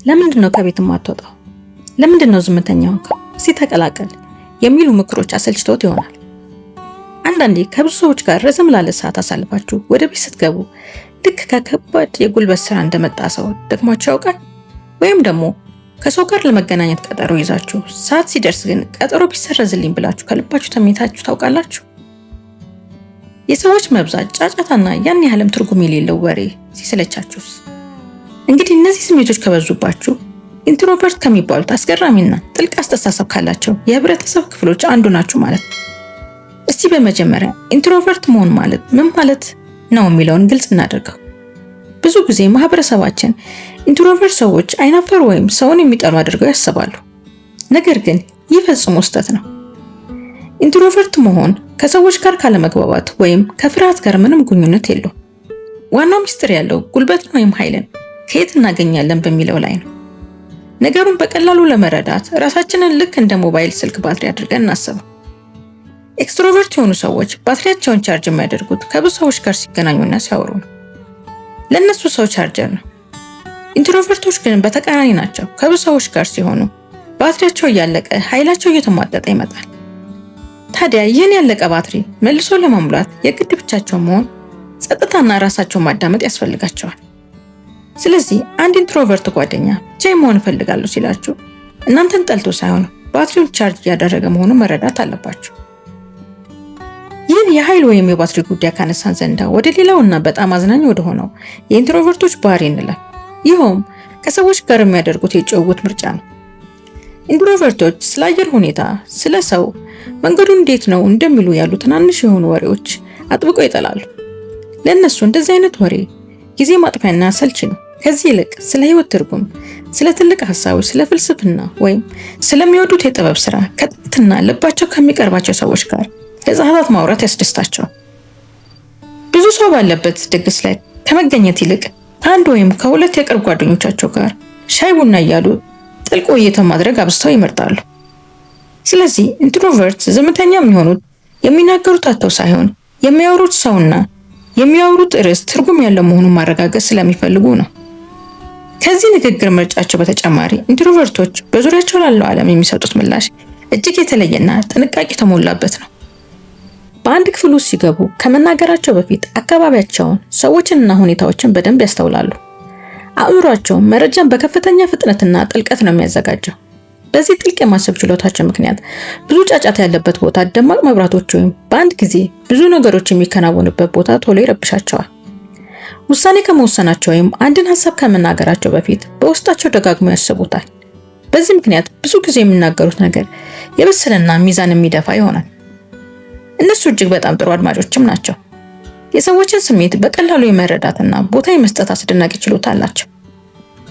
ለምንድነው ከቤት የማትወጣው? ለምንድነው ዝምተኛው? እስቲ ተቀላቀል የሚሉ ምክሮች አሰልችተውት ይሆናል። አንዳንዴ ከብዙ ሰዎች ጋር ረዘም ላለ ሰዓት አሳልፋችሁ ወደ ቤት ስትገቡ ልክ ከከባድ የጉልበት ስራ እንደመጣ ሰው ደክሟችሁ ያውቃል? ወይም ደግሞ ከሰው ጋር ለመገናኘት ቀጠሮ ይዛችሁ ሰዓት ሲደርስ ግን ቀጠሮ ቢሰረዝልኝ ብላችሁ ከልባችሁ ተመኝታችሁ ታውቃላችሁ? የሰዎች መብዛት፣ ጫጫታና ያን ያህልም ትርጉም የሌለው ወሬ ሲሰለቻችሁስ? እንግዲህ እነዚህ ስሜቶች ከበዙባችሁ ኢንትሮቨርት ከሚባሉት አስገራሚና ጥልቅ አስተሳሰብ ካላቸው የህብረተሰብ ክፍሎች አንዱ ናችሁ ማለት ነው። እስቲ በመጀመሪያ ኢንትሮቨርት መሆን ማለት ምን ማለት ነው የሚለውን ግልጽ እናደርገው። ብዙ ጊዜ ማህበረሰባችን ኢንትሮቨርት ሰዎች አይናፈር ወይም ሰውን የሚጠሉ አድርገው ያስባሉ። ነገር ግን ይህ ፈጽሞ ስህተት ነው። ኢንትሮቨርት መሆን ከሰዎች ጋር ካለመግባባት ወይም ከፍርሃት ጋር ምንም ግንኙነት የለውም። ዋናው ሚስጥር ያለው ጉልበትን ወይም ኃይልን ከየት እናገኛለን በሚለው ላይ ነው። ነገሩን በቀላሉ ለመረዳት ራሳችንን ልክ እንደ ሞባይል ስልክ ባትሪ አድርገን እናስበው። ኤክስትሮቨርት የሆኑ ሰዎች ባትሪያቸውን ቻርጅ የሚያደርጉት ከብዙ ሰዎች ጋር ሲገናኙና ሲያወሩ ነው። ለእነሱ ሰው ቻርጀር ነው። ኢንትሮቨርቶች ግን በተቃራኒ ናቸው። ከብዙ ሰዎች ጋር ሲሆኑ ባትሪያቸው እያለቀ ኃይላቸው እየተሟጠጠ ይመጣል። ታዲያ ይህን ያለቀ ባትሪ መልሶ ለመሙላት የግድ ብቻቸውን መሆን፣ ጸጥታና ራሳቸውን ማዳመጥ ያስፈልጋቸዋል። ስለዚህ አንድ ኢንትሮቨርት ጓደኛ ብቻዬን መሆን እፈልጋለሁ ሲላችሁ እናንተን ጠልቶ ሳይሆን ባትሪውን ቻርጅ እያደረገ መሆኑን መረዳት አለባችሁ። ይህን የኃይል ወይም የባትሪ ጉዳይ ካነሳን ዘንዳ ወደ ሌላውና በጣም አዝናኝ ወደ ሆነው የኢንትሮቨርቶች ባህሪ እንላለን። ይኸውም ከሰዎች ጋር የሚያደርጉት የጭውውት ምርጫ ነው። ኢንትሮቨርቶች ስለ አየር ሁኔታ፣ ስለ ሰው መንገዱ እንዴት ነው እንደሚሉ ያሉ ትናንሽ የሆኑ ወሬዎች አጥብቀው ይጠላሉ። ለእነሱ እንደዚህ አይነት ወሬ ጊዜ ማጥፊያና ሰልች ነው። ከዚህ ይልቅ ስለ ህይወት ትርጉም፣ ስለ ትልቅ ሀሳቦች፣ ስለ ፍልስፍና ወይም ስለሚወዱት የጥበብ ስራ ከጥንትና ልባቸው ከሚቀርባቸው ሰዎች ጋር ለሰዓታት ማውራት ያስደስታቸዋል። ብዙ ሰው ባለበት ድግስ ላይ ከመገኘት ይልቅ አንድ ወይም ከሁለት የቅርብ ጓደኞቻቸው ጋር ሻይ ቡና እያሉ ጥልቅ ውይይት ማድረግ አብዝተው ይመርጣሉ። ስለዚህ ኢንትሮቨርት ዝምተኛ የሚሆኑት የሚናገሩት አጥተው ሳይሆን የሚያወሩት ሰውና የሚያወሩት ርዕስ ትርጉም ያለው መሆኑን ማረጋገጥ ስለሚፈልጉ ነው። ከዚህ ንግግር ምርጫቸው በተጨማሪ ኢንትሮቨርቶች በዙሪያቸው ላለው ዓለም የሚሰጡት ምላሽ እጅግ የተለየና ጥንቃቄ የተሞላበት ነው። በአንድ ክፍል ውስጥ ሲገቡ ከመናገራቸው በፊት አካባቢያቸውን፣ ሰዎችንና ሁኔታዎችን በደንብ ያስተውላሉ። አእምሯቸው መረጃን በከፍተኛ ፍጥነትና ጥልቀት ነው የሚያዘጋጀው። በዚህ ጥልቅ የማሰብ ችሎታቸው ምክንያት ብዙ ጫጫታ ያለበት ቦታ፣ ደማቅ መብራቶች ወይም በአንድ ጊዜ ብዙ ነገሮች የሚከናወኑበት ቦታ ቶሎ ይረብሻቸዋል። ውሳኔ ከመወሰናቸው ወይም አንድን ሀሳብ ከመናገራቸው በፊት በውስጣቸው ደጋግመው ያስቡታል። በዚህ ምክንያት ብዙ ጊዜ የሚናገሩት ነገር የበሰለና ሚዛን የሚደፋ ይሆናል። እነሱ እጅግ በጣም ጥሩ አድማጮችም ናቸው። የሰዎችን ስሜት በቀላሉ የመረዳትና ቦታ የመስጠት አስደናቂ ችሎታ አላቸው።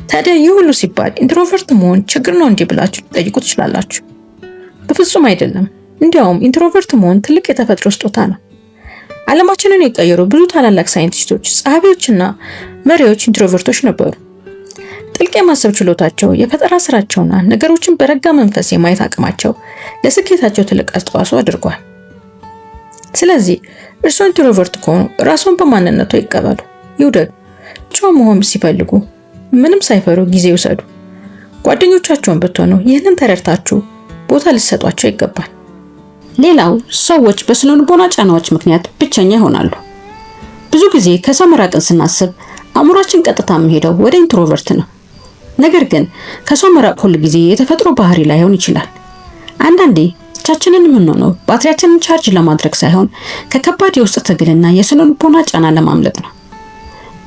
ታዲያ ይህ ሁሉ ሲባል ኢንትሮቨርት መሆን ችግር ነው እንዲህ ብላችሁ ልትጠይቁ ትችላላችሁ። በፍጹም አይደለም። እንዲያውም ኢንትሮቨርት መሆን ትልቅ የተፈጥሮ ስጦታ ነው። ዓለማችንን የቀየሩ ብዙ ታላላቅ ሳይንቲስቶች፣ ጸሐፊዎችና መሪዎች ኢንትሮቨርቶች ነበሩ። ጥልቅ የማሰብ ችሎታቸው፣ የፈጠራ ስራቸውና ነገሮችን በረጋ መንፈስ የማየት አቅማቸው ለስኬታቸው ትልቅ አስተዋጽኦ አድርጓል። ስለዚህ እርስዎ ኢንትሮቨርት ከሆኑ ራስዎን በማንነቱ ይቀበሉ፣ ይውደዱ። ጨዋ መሆን ሲፈልጉ ምንም ሳይፈሩ ጊዜ ይውሰዱ። ጓደኞቻቸውን ብትሆኑ ይህንን ተረድታችሁ ቦታ ልትሰጧቸው ይገባል። ሌላው ሰዎች በስነ ልቦና ጫናዎች ምክንያት ብቸኛ ይሆናሉ። ብዙ ጊዜ ከሰው መራቅን ስናስብ አእምሯችን ቀጥታ የሚሄደው ወደ ኢንትሮቨርት ነው። ነገር ግን ከሰው መራቅ ሁሉ ጊዜ የተፈጥሮ ባህሪ ላይሆን ይችላል። አንዳንዴ ብቻችንን የምንሆነው ባትሪያችንን ቻርጅ ለማድረግ ሳይሆን ከከባድ የውስጥ ትግልና የስነ ልቦና ጫና ለማምለጥ ነው።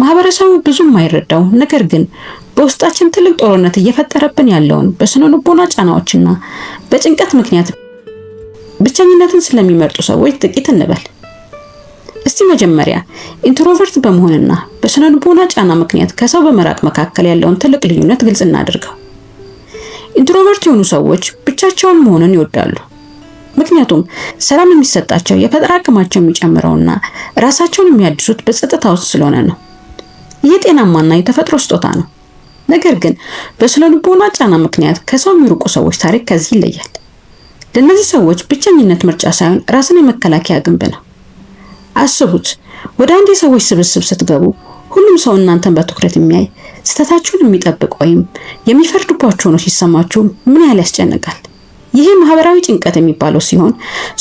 ማህበረሰቡ ብዙም የማይረዳው ነገር ግን በውስጣችን ትልቅ ጦርነት እየፈጠረብን ያለውን በስነ ልቦና ጫናዎችና በጭንቀት ምክንያት ብቸኝነትን ስለሚመርጡ ሰዎች ጥቂት እንበል። እስቲ መጀመሪያ ኢንትሮቨርት በመሆንና በስነ ልቦና ጫና ምክንያት ከሰው በመራቅ መካከል ያለውን ትልቅ ልዩነት ግልጽ እናድርገው። ኢንትሮቨርት የሆኑ ሰዎች ብቻቸውን መሆንን ይወዳሉ። ምክንያቱም ሰላም የሚሰጣቸው የፈጠራ አቅማቸው የሚጨምረውና ራሳቸውን የሚያድሱት በጸጥታ ውስጥ ስለሆነ ነው። ይህ ጤናማና የተፈጥሮ ስጦታ ነው። ነገር ግን በስነ ልቦና ጫና ምክንያት ከሰው የሚርቁ ሰዎች ታሪክ ከዚህ ይለያል። ለእነዚህ ሰዎች ብቸኝነት ምርጫ ሳይሆን ራስን የመከላከያ ግንብ ነው። አስቡት፣ ወደ አንድ የሰዎች ስብስብ ስትገቡ ሁሉም ሰው እናንተን በትኩረት የሚያይ ስህተታችሁን የሚጠብቅ ወይም የሚፈርድባችሁ ነው ሲሰማችሁ ምን ያህል ያስጨንቃል? ይህ ማህበራዊ ጭንቀት የሚባለው ሲሆን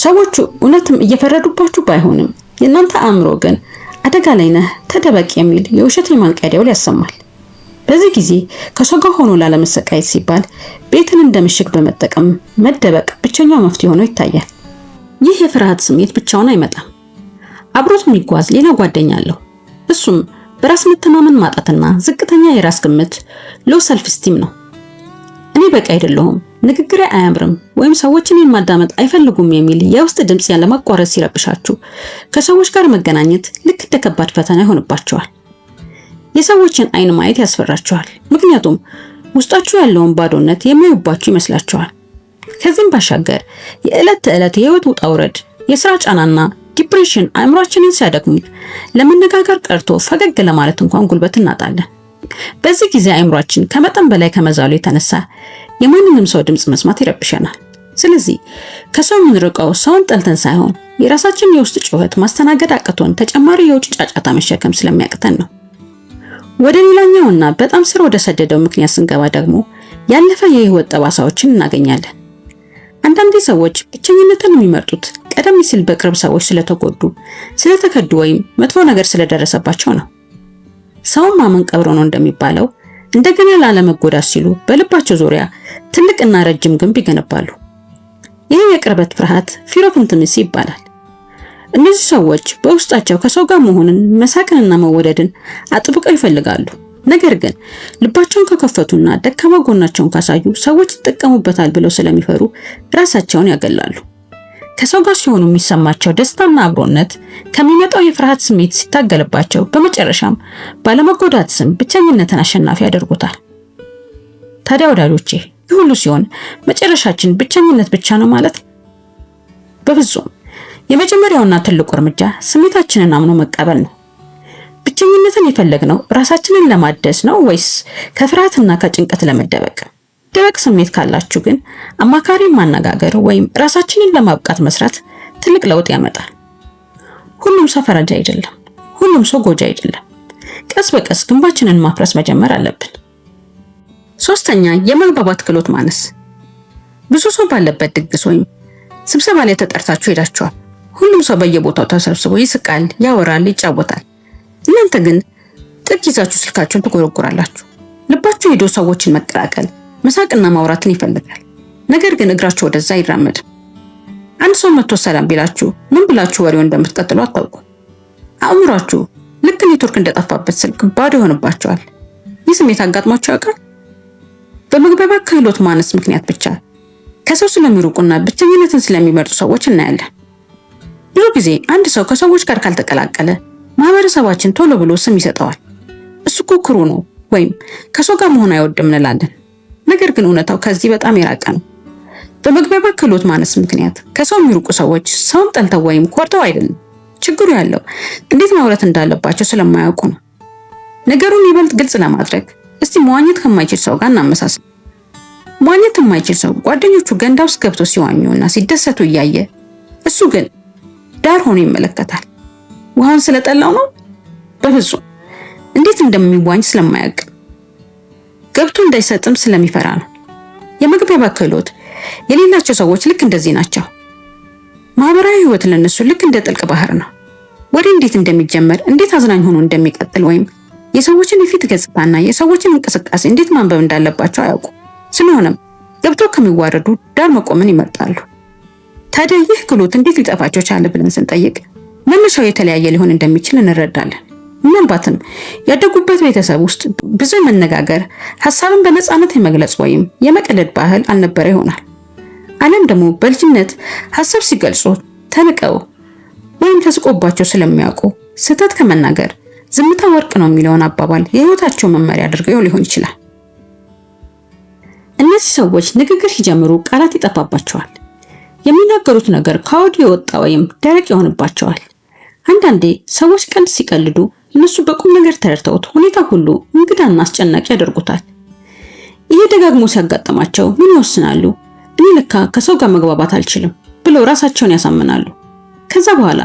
ሰዎቹ እውነትም እየፈረዱባችሁ ባይሆንም የእናንተ አእምሮ ግን አደጋ ላይ ነህ ተደበቅ የሚል የውሸት የማንቂያ ደወል ያሰማል። በዚህ ጊዜ ከሰው ጋር ሆኖ ላለመሰቃየት ሲባል ቤትን እንደ ምሽግ በመጠቀም መደበቅ ብቸኛው መፍትሄ ሆኖ ይታያል። ይህ የፍርሃት ስሜት ብቻውን አይመጣም። አብሮት የሚጓዝ ሌላ ጓደኛ አለው። እሱም በራስ መተማመን ማጣትና ዝቅተኛ የራስ ግምት ሎ ሰልፍ ስቲም ነው። እኔ በቂ አይደለሁም፣ ንግግሬ አያምርም ወይም ሰዎችን ማዳመጥ አይፈልጉም የሚል የውስጥ ድምጽ ያለማቋረጥ ሲረብሻችሁ ከሰዎች ጋር መገናኘት ልክ እንደ ከባድ ፈተና ይሆንባቸዋል። የሰዎችን አይን ማየት ያስፈራቸዋል፣ ምክንያቱም ውስጣችሁ ያለውን ባዶነት የሚያዩባችሁ ይመስላችኋል። ከዚህም ባሻገር የዕለት ተዕለት የህይወት ውጣ ውረድ፣ የስራ ጫናና ዲፕሬሽን አእምሯችንን ሲያደክሙት ለመነጋገር ቀርቶ ፈገግ ለማለት እንኳን ጉልበት እናጣለን። በዚህ ጊዜ አእምሯችን ከመጠን በላይ ከመዛሉ የተነሳ የማንንም ሰው ድምጽ መስማት ይረብሸናል። ስለዚህ ከሰው የምንርቀው ሰውን ጠልተን ሳይሆን የራሳችን የውስጥ ጩኸት ማስተናገድ አቅቶን ተጨማሪ የውጭ ጫጫታ መሸከም ስለሚያቅተን ነው። ወደ ሌላኛውና በጣም ስር ወደ ሰደደው ምክንያት ስንገባ ደግሞ ያለፈ የህይወት ጠባሳዎችን እናገኛለን። አንዳንድ ሰዎች ብቸኝነትን የሚመርጡት ቀደም ሲል በቅርብ ሰዎች ስለተጎዱ፣ ስለተከዱ ወይም መጥፎ ነገር ስለደረሰባቸው ነው። ሰውን ማመን ቀብሮ ነው እንደሚባለው እንደገና ላለመጎዳት ሲሉ በልባቸው ዙሪያ ትልቅና ረጅም ግንብ ይገነባሉ። ይህ የቅርበት ፍርሃት ፊር ኦፍ ኢንቲሜሲ ይባላል። እነዚህ ሰዎች በውስጣቸው ከሰው ጋር መሆንን፣ መሳቅንና መወደድን አጥብቀው ይፈልጋሉ። ነገር ግን ልባቸውን ከከፈቱና ደካማ ጎናቸውን ካሳዩ ሰዎች ይጠቀሙበታል ብለው ስለሚፈሩ ራሳቸውን ያገላሉ። ከሰው ጋር ሲሆኑ የሚሰማቸው ደስታና አብሮነት ከሚመጣው የፍርሃት ስሜት ሲታገልባቸው በመጨረሻም ባለመጎዳት ስም ብቸኝነትን አሸናፊ ያደርጉታል። ታዲያ ወዳጆቼ ይህ ሁሉ ሲሆን መጨረሻችን ብቸኝነት ብቻ ነው ማለት? በፍጹም። የመጀመሪያውና ትልቁ እርምጃ ስሜታችንን አምኖ መቀበል ነው። ብቸኝነትን የፈለግነው ራሳችንን ለማደስ ነው ወይስ ከፍርሃትና ከጭንቀት ለመደበቅ? ደበቅ ስሜት ካላችሁ ግን አማካሪ ማነጋገር ወይም ራሳችንን ለማብቃት መስራት ትልቅ ለውጥ ያመጣል። ሁሉም ሰው ፈረጃ አይደለም፣ ሁሉም ሰው ጎጂ አይደለም። ቀስ በቀስ ግንባችንን ማፍረስ መጀመር አለብን። ሶስተኛ፣ የመግባባት ክህሎት ማነስ። ብዙ ሰው ባለበት ድግስ ወይም ስብሰባ ላይ ተጠርታችሁ ሄዳችኋል። ሁሉም ሰው በየቦታው ተሰብስቦ ይስቃል፣ ያወራል፣ ይጫወታል። እናንተ ግን ጥግ ይዛችሁ ስልካችሁን ትጎረጉራላችሁ። ልባችሁ ሄዶ ሰዎችን መቀላቀል፣ መሳቅና ማውራትን ይፈልጋል። ነገር ግን እግራችሁ ወደዛ አይራመድም። አንድ ሰው መጥቶ ሰላም ቢላችሁ ምን ብላችሁ ወሬውን እንደምትቀጥሉ አታውቁ። አእምሯችሁ ልክ ኔትወርክ እንደጠፋበት ስልክ ባዶ ይሆንባችኋል። ይህ ስሜት አጋጥሟችሁ ያውቃል? በመግባባት ክህሎት ማነስ ምክንያት ብቻ ከሰው ስለሚሩቁና ብቸኝነትን ስለሚመርጡ ሰዎች እናያለን። ብዙ ጊዜ አንድ ሰው ከሰዎች ጋር ካልተቀላቀለ ማህበረሰባችን ቶሎ ብሎ ስም ይሰጠዋል። እሱ እኮ ክሩ ነው ወይም ከሰው ጋር መሆን አይወድም እንላለን። ነገር ግን እውነታው ከዚህ በጣም የራቀ ነው። በመግባባት ክህሎት ማነስ ምክንያት ከሰው የሚሩቁ ሰዎች ሰውን ጠልተው ወይም ኮርተው አይደለም። ችግሩ ያለው እንዴት ማውራት እንዳለባቸው ስለማያውቁ ነው። ነገሩን ይበልጥ ግልጽ ለማድረግ እስቲ መዋኘት ከማይችል ሰው ጋር እናመሳስል። መዋኘት የማይችል ሰው ጓደኞቹ ገንዳ ውስጥ ገብተው ሲዋኙና ሲደሰቱ እያየ እሱ ግን ዳር ሆኖ ይመለከታል። ውሃውን ስለጠላው ነው? በፍጹም። እንዴት እንደሚዋኝ ስለማያውቅ፣ ገብቶ እንዳይሰጥም ስለሚፈራ ነው። የመግባባት ክህሎት የሌላቸው ሰዎች ልክ እንደዚህ ናቸው። ማህበራዊ ህይወት ለነሱ ልክ እንደ ጥልቅ ባህር ነው። ወደ እንዴት እንደሚጀመር፣ እንዴት አዝናኝ ሆኖ እንደሚቀጥል ወይም የሰዎችን የፊት ገጽታና የሰዎችን እንቅስቃሴ እንዴት ማንበብ እንዳለባቸው አያውቁ። ስለሆነም ገብቶ ከሚዋረዱ ዳር መቆምን ይመርጣሉ። ታዲያ ይህ ክህሎት እንዴት ሊጠፋቸው ቻለ ብለን ስንጠይቅ መነሻው የተለያየ ሊሆን እንደሚችል እንረዳለን። ምናልባትም ያደጉበት ቤተሰብ ውስጥ ብዙ መነጋገር፣ ሐሳብን በነፃነት የመግለጽ ወይም የመቀለድ ባህል አልነበረ ይሆናል። አለም ደግሞ በልጅነት ሐሳብ ሲገልጹ ተንቀው ወይም ተስቆባቸው ስለሚያውቁ ስህተት ከመናገር ዝምታ ወርቅ ነው የሚለውን አባባል የህይወታቸው መመሪያ አድርገው ሊሆን ይችላል። እነዚህ ሰዎች ንግግር ሲጀምሩ ቃላት ይጠፋባቸዋል። የሚናገሩት ነገር ከአውድ የወጣ ወይም ደረቅ ይሆንባቸዋል። አንዳንዴ ሰዎች ቀልድ ሲቀልዱ እነሱ በቁም ነገር ተረድተውት ሁኔታ ሁሉ እንግዳና አስጨናቂ ያደርጉታል። ይሄ ደጋግሞ ሲያጋጥማቸው ምን ይወስናሉ? እኔ ለካ ከሰው ጋር መግባባት አልችልም ብለው ራሳቸውን ያሳምናሉ። ከዛ በኋላ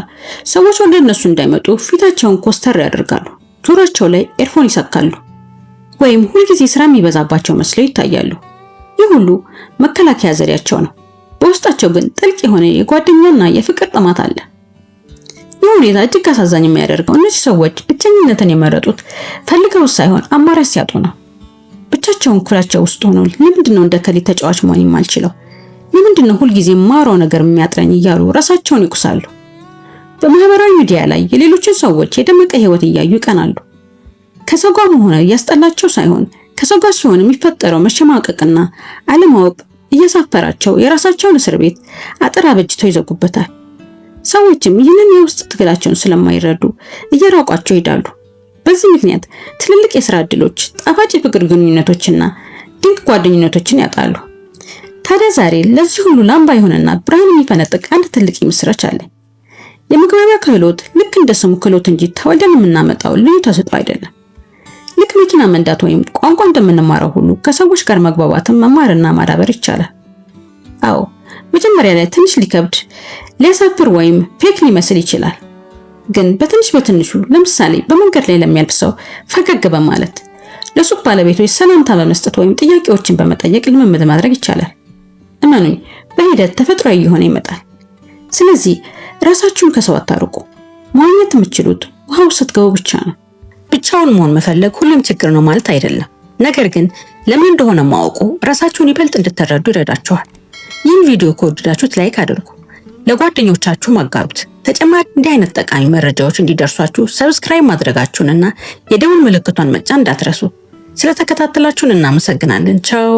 ሰዎች ወደ እነሱ እንዳይመጡ ፊታቸውን ኮስተር ያደርጋሉ፣ ጆሮአቸው ላይ ኤርፎን ይሰካሉ። ወይም ሁልጊዜ ስራ የሚበዛባቸው መስለው ይታያሉ። ይህ ሁሉ መከላከያ ዘዴያቸው ነው። በውስጣቸው ግን ጥልቅ የሆነ የጓደኛና የፍቅር ጥማት አለ። ይህ ሁኔታ እጅግ አሳዛኝ የሚያደርገው እነዚህ ሰዎች ብቸኝነትን የመረጡት ፈልገው ሳይሆን አማራጭ ሲያጡ ነው። ብቻቸውን ክፍላቸው ውስጥ ሆነው ለምንድነው እንደ ከሌ ተጫዋች መሆን የማልችለው? ለምንድነው ሁልጊዜ ማራው ነገር የሚያጥረኝ እያሉ ራሳቸውን ይቁሳሉ። በማህበራዊ ሚዲያ ላይ የሌሎችን ሰዎች የደመቀ ህይወት እያዩ ይቀናሉ። ከሰው ጋር መሆን እያስጠላቸው ሳይሆን ከሰው ጋር ሲሆን የሚፈጠረው መሸማቀቅና አለማወቅ እያሳፈራቸው የራሳቸውን እስር ቤት አጥር አበጅተው ይዘጉበታል። ሰዎችም ይህንን የውስጥ ትግላቸውን ስለማይረዱ እየራቋቸው ይሄዳሉ። በዚህ ምክንያት ትልልቅ የሥራ ዕድሎች፣ ጣፋጭ የፍቅር ግንኙነቶችና ድንቅ ጓደኝነቶችን ያጣሉ። ታዲያ ዛሬ ለዚህ ሁሉ ላምባ የሆነና ብርሃን የሚፈነጥቅ አንድ ትልቅ ምስራች አለ። የመግባቢያ ክህሎት ልክ እንደ ስሙ ክህሎት እንጂ ተወልደን የምናመጣው ልዩ ተሰጥኦ አይደለም። ልክ መኪና መንዳት ወይም ቋንቋ እንደምንማረው ሁሉ ከሰዎች ጋር መግባባትን መማርና ማዳበር ይቻላል። አዎ፣ መጀመሪያ ላይ ትንሽ ሊከብድ፣ ሊያሳፍር ወይም ፌክ ሊመስል ይችላል። ግን በትንሹ ለምሳሌ በመንገድ ላይ ለሚያልፍ ሰው ፈገግ በማለት ለሱቅ ባለቤቶች ሰላምታ በመስጠት ወይም ጥያቄዎችን በመጠየቅ ልምምድ ማድረግ ይቻላል። እመኑኝ፣ በሂደት ተፈጥሯዊ እየሆነ ይመጣል። ስለዚህ ራሳችሁን ከሰው አታርቁ። ማግኘት የምትችሉት ውሃው ስትገቡ ብቻ ነው። ብቻውን መሆን መፈለግ ሁሉም ችግር ነው ማለት አይደለም። ነገር ግን ለምን እንደሆነ ማወቁ ራሳችሁን ይበልጥ እንድትረዱ ይረዳችኋል። ይህን ቪዲዮ ከወደዳችሁት ላይክ አድርጉ፣ ለጓደኞቻችሁ አጋሩት። ተጨማሪ እንዲህ አይነት ጠቃሚ መረጃዎች እንዲደርሷችሁ ሰብስክራይብ ማድረጋችሁንና የደወል ምልክቷን መጫን እንዳትረሱ። ስለተከታተላችሁን እናመሰግናለን። ቻው።